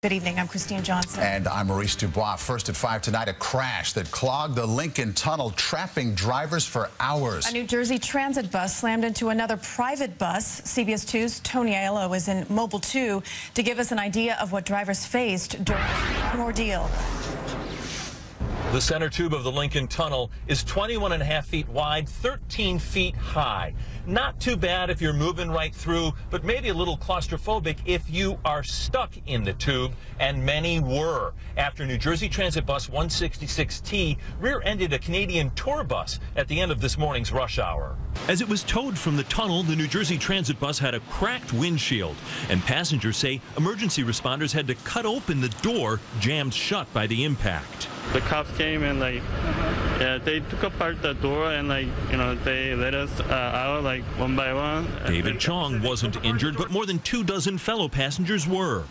Good evening, I'm Christine Johnson. And I'm Maurice Dubois. First at 5 tonight, a crash that clogged the Lincoln Tunnel, trapping drivers for hours. A New Jersey transit bus slammed into another private bus. CBS 2's Tony Aiello is in Mobile 2 to give us an idea of what drivers faced during this ordeal. The center tube of the Lincoln Tunnel is 21.5 feet wide, 13 feet high. Not too bad if you're moving right through, but maybe a little claustrophobic if you are stuck in the tube, and many were. After New Jersey Transit Bus 166T rear-ended a Canadian tour bus at the end of this morning's rush hour. As it was towed from the tunnel, the New Jersey Transit bus had a cracked windshield, and passengers say emergency responders had to cut open the door jammed shut by the impact. The cops came and they took apart the door and they let us out one by one. David Chong wasn't injured, but more than 24 fellow passengers were.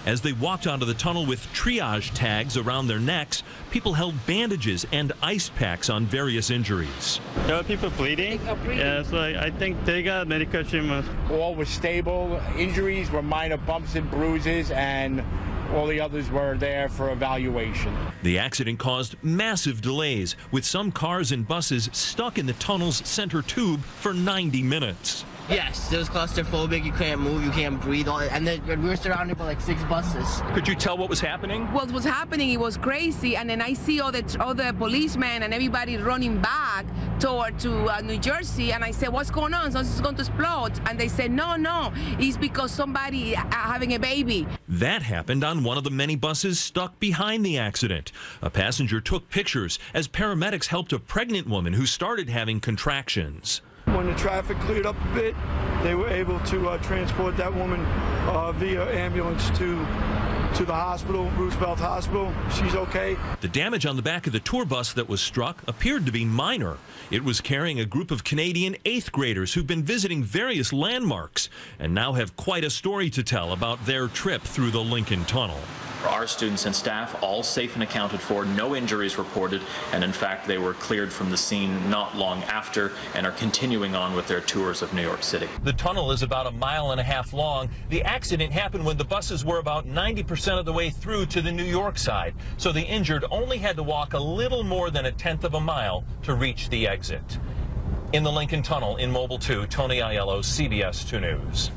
As they walked onto the tunnel with triage tags around their necks, people held bandages and ice packs on various injuries. There were people bleeding. Yeah, so I think they got medical treatment. All were stable. Injuries were minor bumps and bruises, and all the others were there for evaluation. The accident caused massive delays, with some cars and buses stuck in the tunnel's center tube for 90 minutes. Yes, it was claustrophobic. You can't move, you can't breathe. And then we were surrounded by 6 buses. Could you tell what was happening? What was happening, it was crazy. And then I see all the policemen and everybody running back to New Jersey. And I said, what's going on? So it's going to explode. And they said, no, it's because somebody having a baby. That happened on one of the many buses stuck behind the accident. A passenger took pictures as paramedics helped a pregnant woman who started having contractions. When the traffic cleared up a bit, they were able to transport that woman via ambulance to the hospital, Roosevelt Hospital. She's okay. The damage on the back of the tour bus that was struck appeared to be minor. It was carrying a group of Canadian 8th graders who've been visiting various landmarks and now have quite a story to tell about their trip through the Lincoln Tunnel. Our students and staff all safe and accounted for, no injuries reported, and in fact they were cleared from the scene not long after and are continuing on with their tours of New York City. The tunnel is about 1.5 miles long. The accident happened when the buses were about 90% of the way through to the New York side, so the injured only had to walk a little more than 1/10 of a mile to reach the exit. In the Lincoln Tunnel in Mobile 2, Tony Aiello, CBS 2 News.